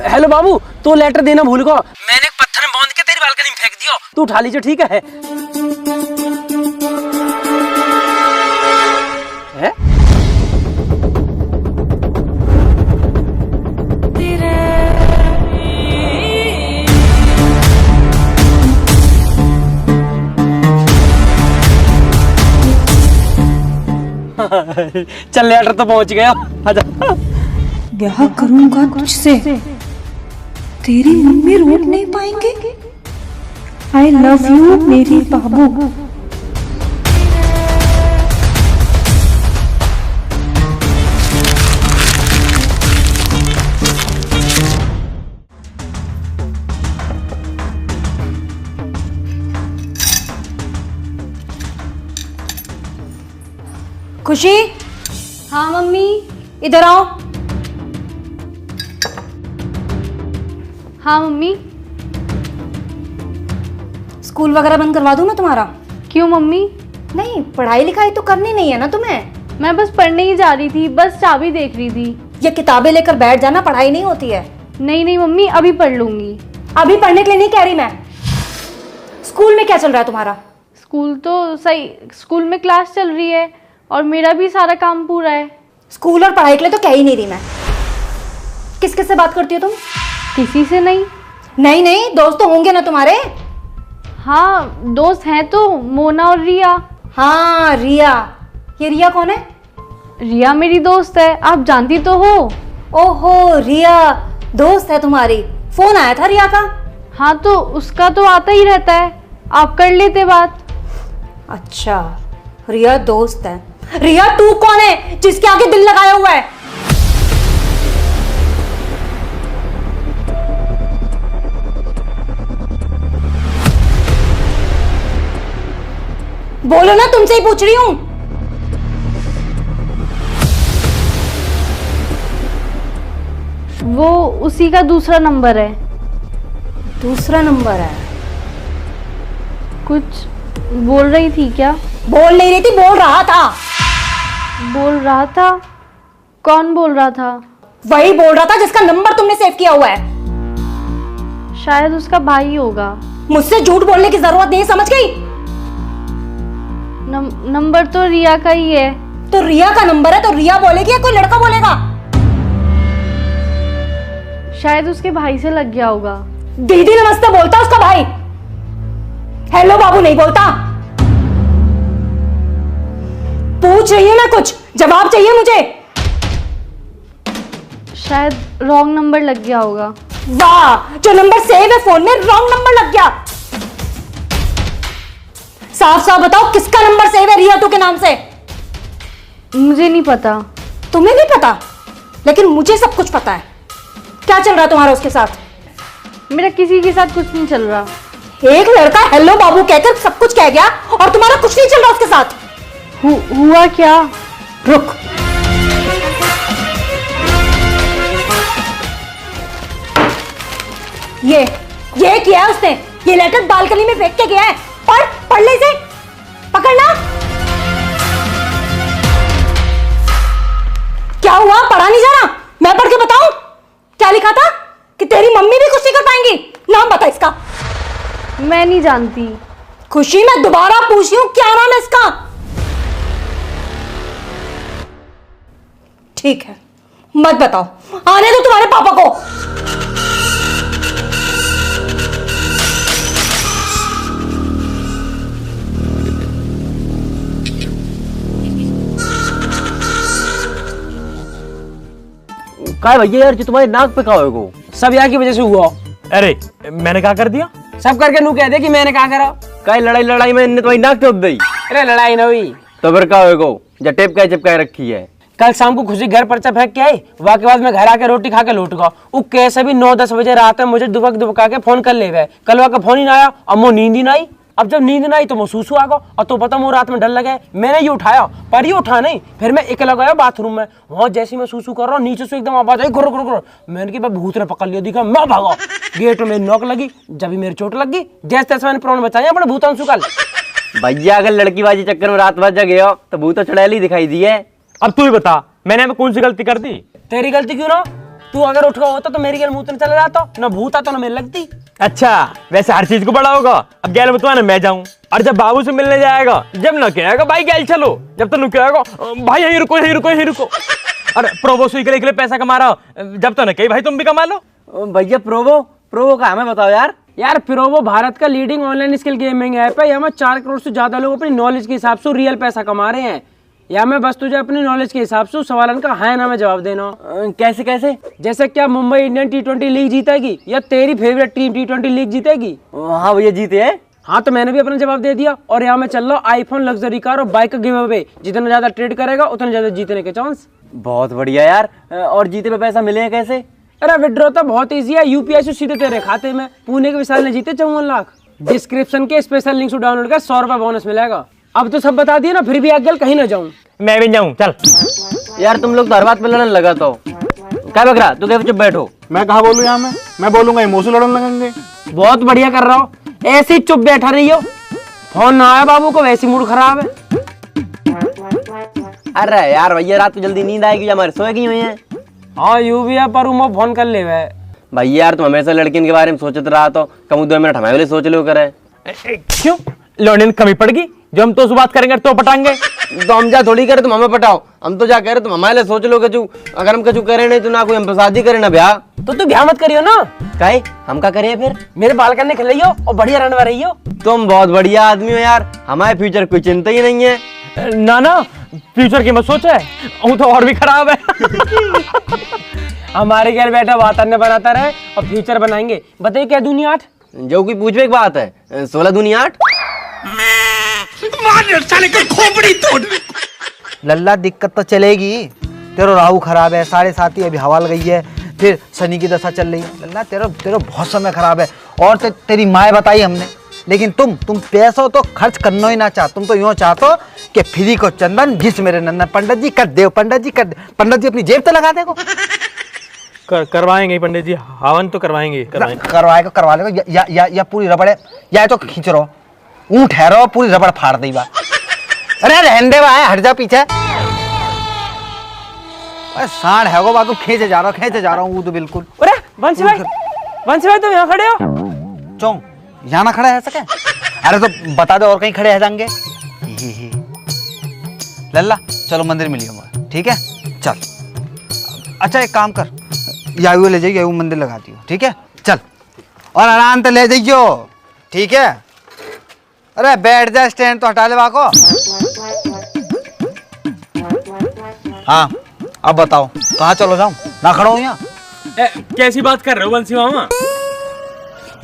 Hello बाबू, तो letter देना भूल गो। मैंने एक पत्थर में बांध के तेरी बालकनी में फेंक दियो, तू उठा लीजिए, ठीक है? चल लेटर तो पहुंच गया। आजा। ब्याह करूंगा तुझसे, तेरी मम्मी रोक नहीं पाएंगे। आई लव यू मेरी बाबू। खुशी, हाँ मम्मी। इधर आओ। हाँ मम्मी। स्कूल वगैरह बंद करवा दूं मैं तुम्हारा? क्यों मम्मी? नहीं, पढ़ाई लिखाई तो करनी नहीं है ना तुम्हें? मैं बस पढ़ने ही जा रही थी, बस चाबी देख रही थी। ये किताबें लेकर बैठ जाना, पढ़ाई नहीं होती है। नहीं नहीं मम्मी, अभी पढ़ लूंगी। अभी पढ़ने के लिए नहीं कह रही मैं। स्कूल में क्या चल रहा है तुम्हारा? स्कूल तो सही, स्कूल में क्लास चल रही है और मेरा भी सारा काम पूरा है। स्कूल और पढ़ाई के लिए तो कह ही नहीं रही मैं। किस किस से बात करती हो तुम? किसी से नहीं। नहीं नहीं, दोस्त तो होंगे ना तुम्हारे? हाँ दोस्त हैं तो, मोना और रिया। हाँ रिया। ये रिया कौन है? रिया मेरी दोस्त है, आप जानती तो हो। ओहो, रिया दोस्त है तुम्हारी। फोन आया था रिया का? हाँ तो उसका तो आता ही रहता है, आप कर लेते बात। अच्छा, रिया दोस्त है। रिया तू कौन है जिसके आगे दिल लगाया हुआ है? बोलो ना, तुमसे ही पूछ रही हूं। वो उसी का दूसरा नंबर है। दूसरा नंबर है? कुछ बोल रही थी क्या? बोल नहीं रही थी, बोल रहा था। बोल रहा था? कौन बोल रहा था? वही बोल रहा था जिसका नंबर तुमने सेव किया हुआ है। शायद उसका भाई होगा। मुझसे झूठ बोलने की जरूरत नहीं, समझ गई? नंबर तो रिया का ही है। तो रिया का नंबर है तो रिया बोलेगी या कोई लड़का बोलेगा? शायद उसके भाई से लग गया होगा। दीदी नमस्ते बोलता उसका भाई, हेलो बाबू नहीं बोलता। पूछ रही हूं मैं, कुछ जवाब चाहिए मुझे। शायद रॉन्ग नंबर लग गया होगा। वाह, जो नंबर सेव है फोन में रॉन्ग नंबर लग गया। साफ साफ बताओ किसका नंबर सेव है रिया तू के नाम से? मुझे नहीं पता। तुम्हें नहीं पता? लेकिन मुझे सब कुछ पता है। क्या चल रहा है तुम्हारा उसके साथ? मेरा किसी के साथ कुछ नहीं चल रहा। एक लड़का हेलो बाबू कहकर सब कुछ कह गया और तुम्हारा कुछ नहीं चल रहा उसके साथ। हुआ क्या? रुक, ये किया है उसने। ये लेटर बालकनी में फेंक के गया है। पढ़ ले इसे, पकड़ना। क्या हुआ, पढ़ा नहीं जा रहा? मैं पढ़ के बताऊं क्या लिखा था? कि तेरी मम्मी भी कुछ नहीं कर पाएंगी। नाम बता इसका। मैं नहीं जानती। खुशी, मैं दोबारा पूछ रही हूं, क्या नाम है इसका? ठीक है, मत बताओ, आने दो तुम्हारे पापा को। काय भैया यार, जो तुम्हारे नाक पे कहा हो सब यहाँ की वजह से हुआ। अरे मैंने क्या कर दिया? सब करके नू कह दे कि मैंने कहा करा। काय लड़ाई में इनने तुम्हारी नाक टोप दी। अरे लड़ाई ना हुई तो फिर क्या होगा? जब टेप का चिपका रखी है। कल शाम को खुशी घर पर्चा फेंक के आई, वाके बाद मैं घर आके रोटी खा के लौट गया। वो कैसे भी 9-10 बजे रात में मुझे दुबका के फोन कर ले गए। कल वहाँ का फोन ही ना आया और मुझे नींद ही ना आई। अब जब नींद ना आई तो मैं सूसू आ गया और तो पता मुझे रात में डर लगे। मैंने ये उठाया पर ये उठा नहीं। फिर मैं अकेला गया बाथरूम में। वहाँ जैसे मैं सूसू कर रहा हूँ नीचे से एकदम आवाज आई, गुर गुर गुर। मैंने कि भूत ने पकड़ लिया, दिखा मैं भागा। गेट में नॉक लगी, जब मेरी चोट लग गई। जैसे तैसे मैंने प्राण बचाया अपने भूतांशु कल। भैया अगर लड़की बाजी चक्कर में रात भर जगे हो तो भूत चुड़ैल ही दिखाई दी है। अब तू ही बता, मैंने कौन सी गलती कर दी? तेरी गलती क्यों ना? तू अगर उठ गया होता तो मेरी गैल मुंह तो चला जाता, ना भूत आता ना मेरे लगती। अच्छा वैसे हर चीज को बड़ा होगा, अब गैल में तो मैं जाऊं, और जब बाबू से मिलने जाएगा जब ना कहेगा भाई गैल चलो, जब तो कहेगा भाई यहीं रुको यहीं रुको यहीं रुको। अरे प्रोबो सुई के लिए पैसा कमा रहा हो, जब तो ना कही भाई तुम भी कमा लो। भैया प्रोवो का हमें बताओ यार। यार प्रोवो भारत का leading online skill gaming app है। यहाँ में 4 करोड़ से ज्यादा लोग अपनी नॉलेज के हिसाब से रियल पैसा कमा रहे हैं। या मैं बस तुझे अपनी नॉलेज के हिसाब से सवालन का हाँ ना में जवाब देना। कैसे कैसे? जैसे क्या मुंबई इंडियन T20 लीग जीतेगी या तेरी फेवरेट टीम T20 लीग जीतेगी? हाँ भैया जीते हैं। हाँ तो मैंने भी अपना जवाब दे दिया। और यहाँ मैं चल रहा आईफोन लग्जरी कार और बाइक का गिव अवे, जितना ज्यादा ट्रेड करेगा उतना ज्यादा जीतने के चांस। बहुत बढ़िया यार। और जीते पे पैसा मिले हैं कैसे? अरे विड्रॉ तो बहुत इजी है, यूपीआई से सीधे तेरे खाते में। पुणे के विशाल ने जीते 54 लाख। डिस्क्रिप्शन के स्पेशल लिंक से डाउनलोड कर 100 रुपए बोनस मिलेगा। अब तो सब बता दिया ना, फिर भी आगे कहीं ना जाऊं। मैं भी जाऊं चल। यार तुम लोग तो हर बात पे लड़ने लगा तो क्या बकरा, तू क्या चुप बैठो। मैं कहा बोलूं यहाँ में, मैं बोलूंगा इमोशन लड़ने लगेंगे। बहुत बढ़िया कर रहा हो, ऐसे ही चुप बैठा रही हो। फोन ना आया बाबू को, वैसे मूड खराब है। अरे यार भैया रात को जल्दी नींद आएगी, हमारे सोए की हुई है। हाँ यू भी है, पर उमा फोन कर ले वे। भैया यार तुम हमेशा लड़कियों के बारे में सोचते रहा तो कम 2 मिनट हमारे लिए सोच लो करे। क्यों लौंडे में कमी पड़ गई? जो हम तो उस बात करेंगे तो पटाएंगे। तो हम जा थोड़ी करे तुम हमें पटाओ, हम तो जा कह रहे तुम हमारे लिए सोच लो कचू। अगर हम कचू करे नहीं तो ना कोई हम शादी करे ना ब्याह। तो तू ब्याह मत करियो ना। काहे हम का करिए फिर? मेरे बाल करने खिलाइयो और बढ़िया रहने रही हो। तुम बहुत बढ़िया आदमी हो यार, हमारे फ्यूचर कोई चिंता ही नहीं है। ना ना फ्यूचर की मत सोचे, वो तो और भी खराब है। हमारे घर बैठा वातावरण बनाता रहे और फ्यूचर बनाएंगे। बताइए क्या दुनिया 8? जो कोई पूछवे एक बात है, 16 दूनी 8। लल्ला दिक्कत तो चलेगी, तेरा राहु खराब है, 7.5 अभी हवा लग गई है, फिर शनि की दशा चल रही है। लल्ला तेरा बहुत समय खराब है। और तेरी माँ बताई हमने, लेकिन तुम पैसा तो खर्च करना ही ना चाह। तुम तो यूँ चाहते कि फ्री को चंदन जिस मेरे नंदन, पंडित जी कर दे, पंडित जी कर दे। पंडित जी अपनी जेब तो लगा देगो। करवाएंगे पंडित जी, हवन तो करवाएंगे। करवा लेगा या पूरी रबड़ है, या तो खींच रहो, ऊँट ठहरो पूरी रबड़ फाड़ दी बात। अरे रहने दे भाई, हट जा पीछे। सांड है वो बात, खींचे जा रहा हूँ तो बिल्कुल। अरे वंशी भाई तुम यहाँ खड़े हो? चौं यहाँ ना खड़ा है सके? अरे तो बता दो और कहीं खड़े है जाएंगे। लल्ला चलो मंदिर मिलिए हमारा, ठीक है चल। अच्छा एक काम कर, यायू ले जाइए, यायू मंदिर लगा दियो, ठीक है चल। और आराम से ले जाइयो, ठीक है। अरे बैठ जा, स्टैंड तो हटा ले बाको। हाँ अब बताओ कहाँ चलो जाऊं, ना खड़ा हूँ यहाँ। कैसी बात कर रहे हो बंसी मामा?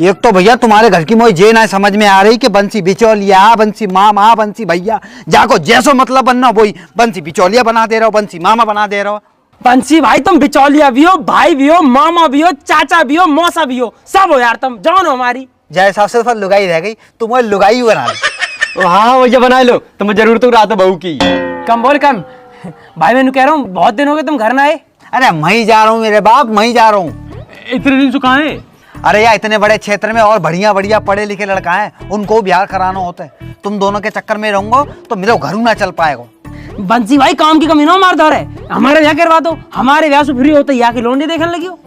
एक तो भैया तुम्हारे घर की मोई जे ना समझ में आ रही कि बंसी बिचौलिया, बंसी मामा, बंसी भैया, जाको जैसो मतलब बनना वही बंसी बिचौलिया बना दे रहे हो, बंसी मामा बना दे रहे हो। बंसी भाई तुम बिचौलिया भी हो, भाई भी हो, मामा भी हो, चाचा भी हो, मौसा भी हो, सब हो यार तुम। जान हो हमारी जैसा से लुगाई रह गई, तुम वो लुगाई बना लो। हाँ भैया बना लो, तो मैं जरूर तो रहा था बहू की। कम बोल कम। भाई मैं कह रहा हूँ बहुत दिन हो गए तुम घर ना आए। अरे मैं जा रहा हूँ मेरे बाप, मैं जा रहा हूँ। इतने दिन से कहाँ है? अरे यार इतने बड़े क्षेत्र में और बढ़िया बढ़िया पढ़े लिखे लड़का है, उनको बिहार कराना होता है। तुम दोनों के चक्कर में रहूंगा तो मेरे घर ना चल पाएगा। बंसी भाई काम की कमी ना मार दो रे, हमारे यहाँ करवा दो। हमारे ब्याह से फ्री होते यहाँ की लोंडी देखने लगी हो।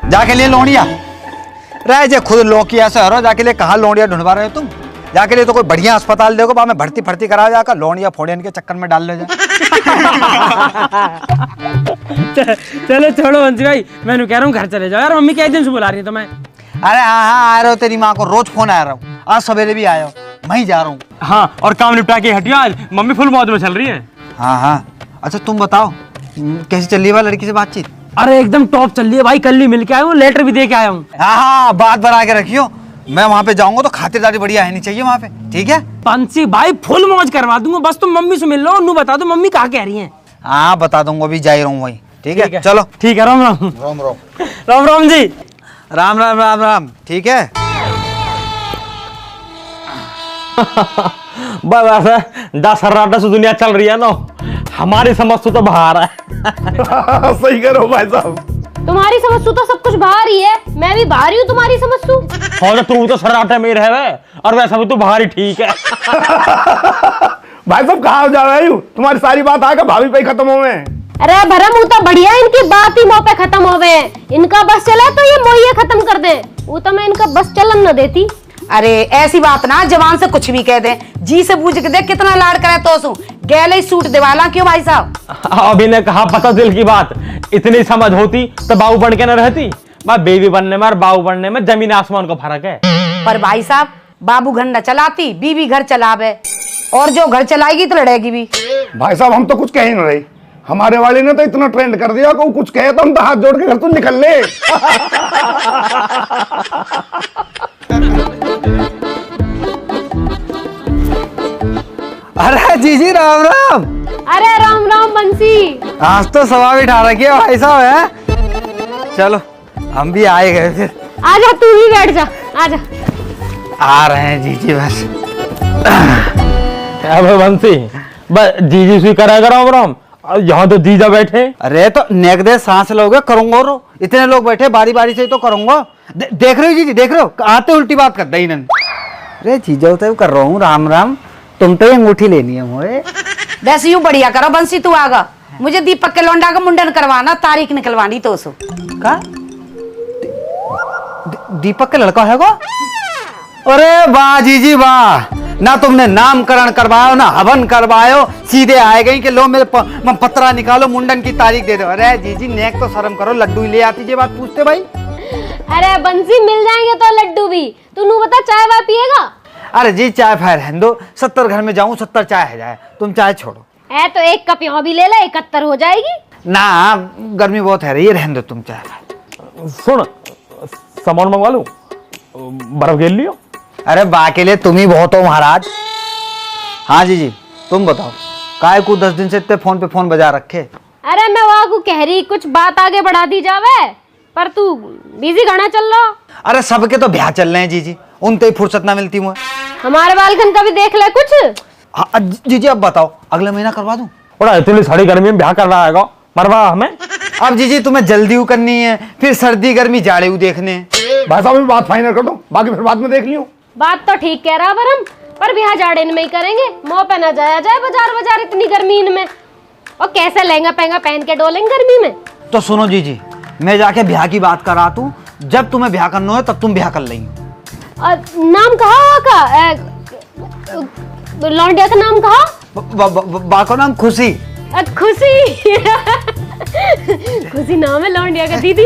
जाके लिए लोनिया रह जे खुद लोकिया से हरो, जाके लिए कहाँ लोनिया ढूंढवा रहे हो तुम? जाके लिए तो कोई बढ़िया अस्पताल देखो, बाद में भर्ती करा जाकर लोनिया फोड़ियन के चक्कर में डाल ले जाए। चलो छोड़ो बंसी भाई, मैं कह रहा हूँ घर चले जाओ यार। मम्मी कई दिन से बुला रही है तुम्हें। अरे हाँ आ रहे हो, तेरी माँ को रोज फोन आ रहा हूँ, आज सवेरे भी आया हो, मैं ही जा रहा हूँ। हाँ और काम निपटा के हटियो, आज मम्मी फुल मौज में चल रही है। हाँ अच्छा तुम बताओ कैसी चल रही है लड़की से बातचीत? अरे एकदम टॉप चल रही है भाई, कल ही मिल के आया हूँ, लेटर भी दे के आया हूँ। हाँ बात बना के रखियो, मैं वहाँ पे जाऊंगा तो खातिरदारी बढ़िया है नहीं चाहिए वहाँ पे, ठीक है? बंसी भाई फुल मौज करवा दूंगा, बस तुम मम्मी से मिल लो, नू बता दो मम्मी कहाँ कह रही है। हाँ बता दूंगा, अभी जा ही रहा हूँ वही, ठीक है चलो। ठीक है, राम राम। राम राम राम राम जी। राम राम राम राम, ठीक है। बस 10 सर्राटा से दुनिया चल रही है ना, हमारी समझ तो बाहर है। सही करो भाई साहब। तुम्हारी समझ तो सब कुछ बाहर ही है, मैं भी बाहर ही हूँ तुम्हारी समझ। और तू तो सर्राटे में रहे और वैसा भी तू बाहर ही ठीक है। भाई साहब कहाँ जा रहे हो? तुम्हारी सारी बात आकर भाभी पे खत्म हो गए। अरे भरम वो तो बढ़िया, इनकी बात ही मुंह पे खत्म हो गए। इनका बस चला तो ये मोहिए खत्म कर दे, वो तो मैं इनका बस चलन न देती। अरे ऐसी बात ना जवान से कुछ भी कह दे, जी से पूछ के देख कितना लाड़ करे तो सू गैले सूट दिवाला क्यों भाई साहब। अभी ने कहा पता दिल की बात, इतनी समझ होती तो बाबू बन के न रहती। मैं बेबी बनने में और बाबू बनने में जमीन आसमान का फर्क है। पर भाई साहब बाबू घर न चलाती, बीवी घर चलावे, और जो घर चलाएगी तो लड़ेगी भी। भाई साहब हम तो कुछ कह ही नहीं रही, हमारे वाले ने तो इतना ट्रेंड कर दिया कि वो कुछ कहे तो हम तो हाथ जोड़ के घर तो निकल ले। अरे जीजी राम राम। अरे राम राम बंसी। आज तो सवा बिठा रखी है भाई साहब है। चलो हम भी आए गए फिर। आजा तू ही बैठ जा, आजा। आ रहे हैं जीजी बस। अब बंसी बस जीजी स्वीकार करा राम राम, यहाँ तो जीजा बैठे। अरे तो नेक दे सांस लोगे करूंगा रो, इतने लोग बैठे बारी बारी से ही तो करूंगा। देख रहे हो जीजी, देख रहे हो आते उल्टी बात कर दी इन्होंने। अरे जीजा तो कर रहा हूँ राम राम, तुम तो ये अंगूठी लेनी है मुझे। वैसे यूं बढ़िया करो बंसी, तू आगा मुझे दीपक के लौंडा का मुंडन करवाना, तारीख निकलवानी तो सो का दीपक का लड़का है वो? अरे वाह जीजी वाह, ना तुमने नामकरण करवायो ना हवन करवायो, सीधे आए गई कि लो मेरे पत्रा निकालो मुंडन की तारीख दे दो। अरे जीजी नेक तो शर्म करो, लड्डू ही ले आती जे बात पूछते भाई। अरे बंसी मिल जाएंगे तो लड्डू भी, तू नू बता चाय वाय पिएगा? अरे जी चाय फाय रहने दो, 70 घर में जाऊं 70 चाय है जाए, तुम चाय छोड़ो। है तो एक कप यहाँ भी ले ले, 71 हो जाएगी। ना गर्मी बहुत है रही, रहने दो तुम चाय। सुन सामान मंगवा लूं, बर्फ घेर लियो। अरे बा के लिए तुम ही बहुत हो महाराज। हाँ जी तुम बताओ, काय को 10 दिन से इतने फोन पे फोन बजा रखे। अरे मैं वहाँ को कह रही कुछ बात आगे बढ़ा दी जावे, पर तू बिजी घना चल रहा। अरे सबके तो ब्याह चल रहे हैं जीजी, उनते ही फुर्सत ना मिलती मुझे। हमारे बालकन का भी देख ले कुछ। हाँ जीजी अब बताओ, अगले महीना करवा दूं? बड़ा इतनी सारी गर्मी में ब्याह कर रहा है मरवा हमें। अब जीजी तुम्हें जल्दी करनी है, फिर सर्दी गर्मी जाड़े देखने। भाई साहब बात फाइनल कर दो, बाकी फिर बाद में देख लियो। बात तो ठीक कह रहा बरम, पर ब्याह जाड़े में ही करेंगे, मुंह पे ना जाया जाए बाजार बाजार इतनी गर्मी में, और कैसे लहंगा पहंगा पहन के डोलेंगे गर्मी में। तो सुनो जीजी, मैं जाके ब्याह की बात करा तू, जब तुम्हें ब्याह करना है तब तुम ब्याह कर लेंगे। नाम कहा का? लौंडिया का नाम कहा? बा का नाम खुशी। खुशी। खुशी नाम है लौंडिया का दीदी।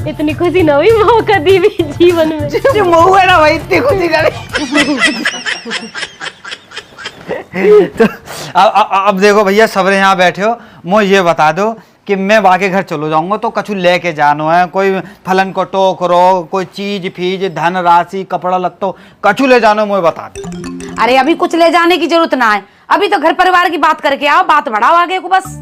इतनी खुशी ना हुई मौका दी भी जीवन में। जो महू है ना भाई, इतनी खुशी ना। तो अब देखो भैया सबरे यहाँ बैठे हो, मुझे ये बता दो कि मैं वाके घर चलो जाऊंगा तो कछु लेके जानो है, कोई फलन को टोकरो, कोई चीज फीज धन राशि कपड़ा लत्तो कछु ले जानो, मुझे बता दो। अरे अभी कुछ ले जाने की जरूरत ना है, अभी तो घर परिवार की बात करके आओ, बात बढ़ाओ आगे को बस।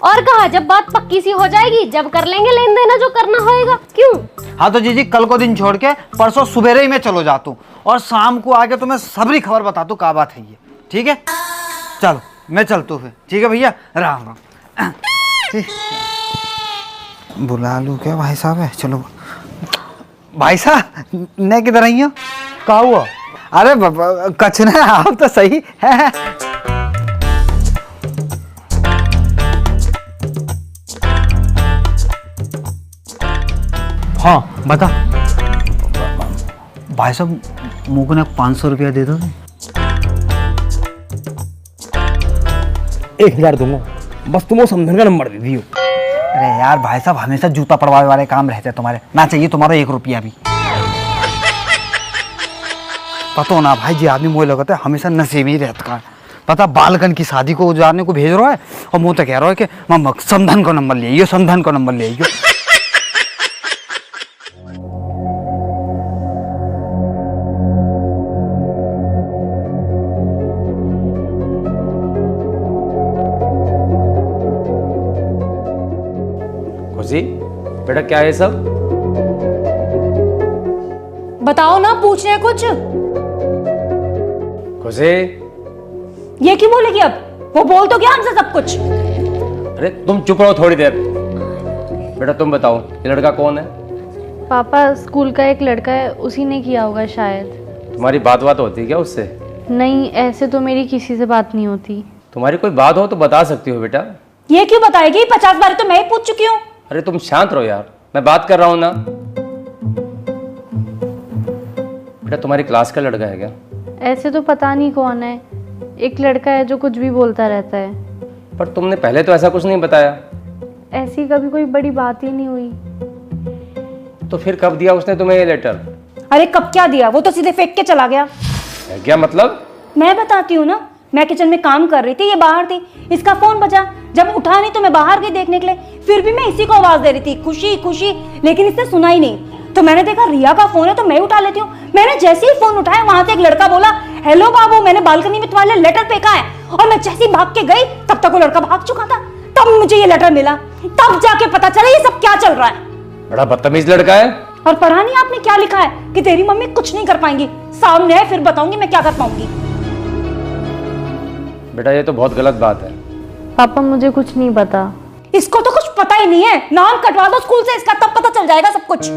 और कहा जब बात पक्की सी हो जाएगी जब कर लेंगे लेन देना जो करना होएगा। क्यों? हाँ तो जीजी कल को दिन छोड़ के परसों सुबह ही मैं चलो जाता हूँ, और शाम को आके तुम्हें सबरी खबर बता दू क्या बात है ये, ठीक है? चलो मैं चलता हूँ फिर, ठीक है भैया, राम राम। बुला लूँ क्या भाई साहब है? चलो भाई साहब ने किधर आई हो? क्या हुआ? अरे कछ ना, आप तो सही है। हाँ बता। भाई साहब मुझको ना 500 रुपया दे दो। 1000 दूंगा, बस तुम समझन का नंबर दे दियो। अरे यार भाई साहब हमेशा जूता पड़वाने वाले काम रहते हैं तुम्हारे, ना चाहिए तुम्हारा 1 रुपया भी। पता ना भाई जी, आदमी मुझे लगता है हमेशा नशे में ही रहता है। पता बालकन की शादी को जाने को भेज रहा है और मुँह तो कह रहा है कि मामा समधन का नंबर ले आइयो, समधन का नंबर ले आइयो। खुशी बेटा क्या है सब? बताओ ना, पूछ रहे कुछ। खुशी ये क्यों बोलेगी अब? वो बोल तो क्या हमसे सब कुछ। अरे तुम चुप रहो थोड़ी देर। बेटा तुम बताओ ये लड़का कौन है? पापा स्कूल का एक लड़का है, उसी ने किया होगा शायद। तुम्हारी बात होती है क्या उससे? नहीं, ऐसे तो मेरी किसी से बात नहीं होती। तुम्हारी कोई बात हो तो बता सकती हो बेटा, ये क्यों बताएगी? 50 बार तो मैं ही पूछ चुकी हूँ। अरे तुम शांत रहो यार, मैं बात कर रहा हूं ना। बेटा तुम्हारी क्लास का लड़का है क्या? ऐसे तो पता नहीं कौन है, एक लड़का है जो कुछ भी बोलता रहता है। पर तुमने पहले तो ऐसा कुछ नहीं बताया। ऐसी कभी कोई बड़ी बात ही नहीं हुई। तो फिर कब दिया उसने तुम्हें ये लेटर? अरे कब क्या दिया, वो तो सीधे फेंक के चला गया। है क्या मतलब? मैं बताती हूँ ना, मैं किचन में काम कर रही थी, ये बाहर थी, इसका फोन बजा, जब उठा नहीं तो मैं बाहर गई देखने के लिए, फिर भी मैं इसी को आवाज दे रही थी, खुशी खुशी, लेकिन इसने सुना ही नहीं। तो मैंने देखा रिया का फोन है तो मैं उठा लेती हूँ। मैंने जैसे ही फोन उठाया वहां से एक लड़का बोला, हेलो बाबू, मैंने बालकनी में तुम्हारे लिए लेटर फेंका है। और मैं जैसे ही भाग के गई तब तक वो लड़का भाग चुका था। तब मुझे ये लेटर मिला, तब जाके पता चला ये सब क्या चल रहा है। बड़ा बदतमीज लड़का है। और पढ़ा नहीं आपने क्या लिखा है कि तेरी मम्मी कुछ नहीं कर पाएंगी, सामने है फिर बताऊंगी मैं क्या कर पाऊंगी। बेटा ये तो बहुत गलत बात है। पापा मुझे कुछ नहीं पता। इसको तो कुछ पता ही नहीं है, नाम कटवा दो स्कूल से इसका, तब पता चल जाएगा सब कुछ।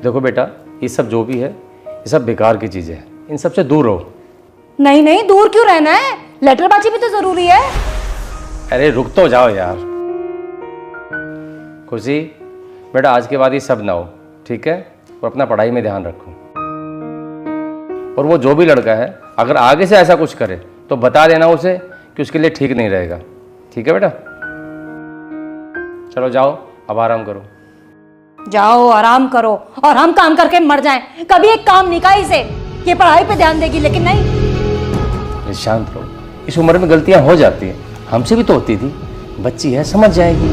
देखो बेटा, ये सब जो भी है ये सब बेकार की चीजें हैं, इन सब से दूर रहो। नहीं नहीं, दूर क्यों रहना है, लेटरबाजी भी तो जरूरी है। अरे रुक तो जाओ यार। खुशी बेटा, आज के बाद ये सब ना हो, ठीक है? और अपना पढ़ाई में ध्यान रखो। और वो जो भी लड़का है अगर आगे से ऐसा कुछ करे तो बता देना उसे कि उसके लिए ठीक नहीं रहेगा, ठीक है बेटा? चलो जाओ, अब आराम करो। जाओ आराम करो और हम काम करके मर जाएं। कभी एक काम नहीं कहा इसे, ये पढ़ाई पे ध्यान देगी, लेकिन नहीं। शांत रहो, इस उम्र में गलतियां हो जाती हैं, हमसे भी तो होती थी। बच्ची है, समझ जाएगी।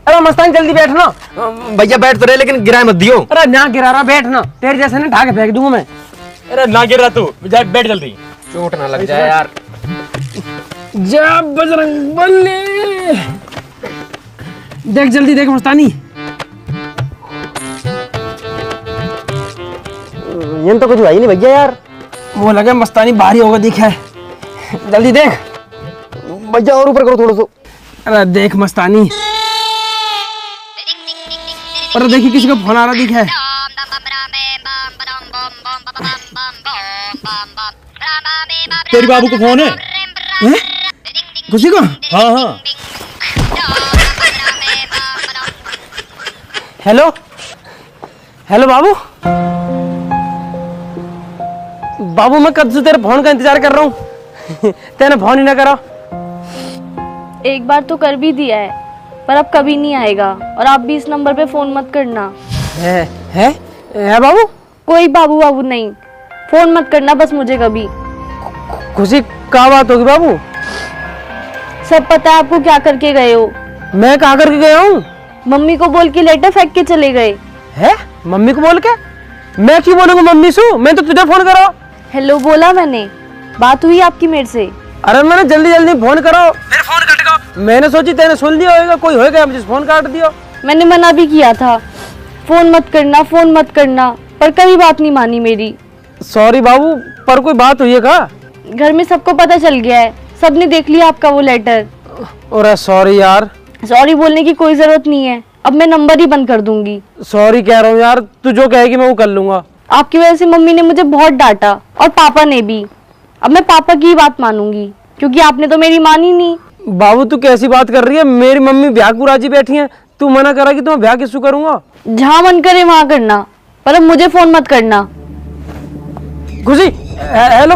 अरे मस्तान जल्दी बैठना। भैया बैठ तो रहे लेकिन गिराए मत दियो। अरे ना गिरा रहा, बैठना, तेरे जैसे ना ढाके फेंक दूंगा मैं। अरे ना गिर रहा तू, जा बैठ जल्दी। चोट ना लग जाए यार। जा बजरंग बली, देख जल्दी देख मस्तानी। ये तो कुछ हुआ ही नहीं भैया यार। वो लगे मस्तानी भारी होगा, दिखा है, जल्दी देख भैया, और ऊपर करो थोड़ा सा। अरे देख मस्तानी, अरे देखिए किसी का फोन आ रहा दिखा है। तेरे बाबू को फोन है? खुशी को? हाँ हाँ। हेलो हेलो बाबू। बाबू मैं कब से तेरे फोन का इंतजार कर रहा हूँ, तेने फोन ही ना करा। एक बार तो कर भी दिया है, पर अब कभी नहीं आएगा। और आप भी इस नंबर पे फोन मत करना। है बाबू? कोई बाबू बाबू नहीं, फोन मत करना बस मुझे कभी। खुशी क्या बात होगी बाबू? सब पता है आपको क्या करके गए हो। मैं कहाँ करके गया हूँ? मम्मी को बोल के लेटर फेंक के चले गए। है? मम्मी को बोल के? मैं क्यों बोलूंगा मम्मी से? मैं तो तुझे फोन करा। हेलो बोला मैंने, बात हुई आपकी मेरे से। अरे मैंने जल्दी जल्दी फोन करो, मेरा फोन कट गया। मैंने सोची तेने सुन लिया होगा, कोई होगा मुझे फोन काट दिया। मैंने मना भी किया था, फोन मत करना फोन मत करना, पर कभी बात नहीं मानी मेरी। सॉरी बाबू, पर कोई बात हुई है क्या? घर में सबको पता चल गया है, सबने देख लिया आपका वो लेटर। अरे सॉरी यार। सॉरी बोलने की कोई जरूरत नहीं है, अब मैं नंबर ही बंद कर दूंगी। सॉरी कह रहा हूँ यार, तू जो कहेगी मैं वो कर लूंगा। आपकी वजह से मम्मी ने मुझे बहुत डांटा और पापा ने भी। अब मैं पापा की ही बात मानूंगी, क्योंकि आपने तो मेरी मानी नहीं। बाबू तू कैसी बात कर रही है? मेरी मम्मी ब्याह को राजी बैठी है, तू मना करा कि तो मैं ब्याह किससे करूंगा? जहाँ मन करे वहां करना, पर अब मुझे फोन मत करना। खुशी हेलो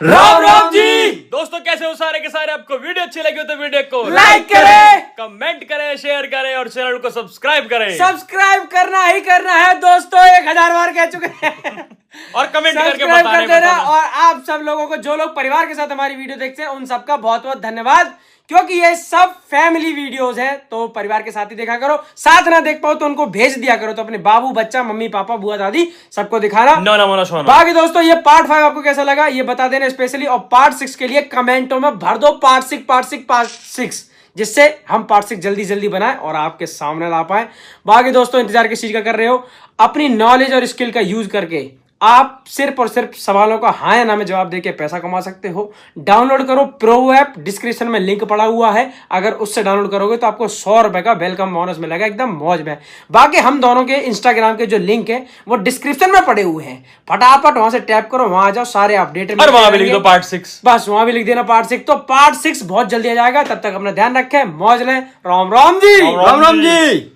राम राम जी दोस्तों, कैसे हो सारे के सारे? आपको वीडियो अच्छी लगी हो तो वीडियो को लाइक करें, कमेंट करें, शेयर करें और चैनल को सब्सक्राइब करें। सब्सक्राइब करना ही करना है दोस्तों, 1000 बार कह चुके हैं। और कमेंट करके सब्सक्राइब कर देना। बताना। और आप सब लोगों को, जो लोग परिवार के साथ हमारी वीडियो देखते हैं, उन सबका बहुत बहुत धन्यवाद, क्योंकि ये सब फैमिली वीडियोस हैं, तो परिवार के साथ ही देखा करो। साथ ना देख पाओ तो उनको भेज दिया करो, तो अपने बाबू बच्चा, मम्मी पापा, बुआ दादी सबको दिखाना। ना मोना सोना। बाकी दोस्तों ये पार्ट 5 आपको कैसा लगा ये बता देना स्पेशली, और पार्ट 6 के लिए कमेंटों में भर दो पार्ट 6, जिससे हम पार्ट 6 जल्दी जल्दी बनाएं और आपके सामने ला पाए। बाकी दोस्तों इंतजार किस चीज का कर रहे हो? अपनी नॉलेज और स्किल का यूज करके आप सिर्फ और सिर्फ सवालों का हाँ या ना में जवाब देके पैसा कमा सकते हो। डाउनलोड करो प्रो ऐप, डिस्क्रिप्शन में लिंक पड़ा हुआ है, अगर उससे डाउनलोड करोगे तो आपको 100 रुपए का वेलकम बोनस मिलेगा, एकदम मौज में। बाकी हम दोनों के इंस्टाग्राम के जो लिंक है वो डिस्क्रिप्शन में पड़े हुए हैं, फटाफट वहां से टैप करो, वहां आ जाओ, सारे अपडेट। और वहां भी लिख दो पार्ट 6, बस वहां भी लिख देना पार्ट 6। तो पार्ट 6 बहुत जल्दी आ जाएगा, तब तक अपना ध्यान रखें, मौज लें। राम राम जी। राम राम जी।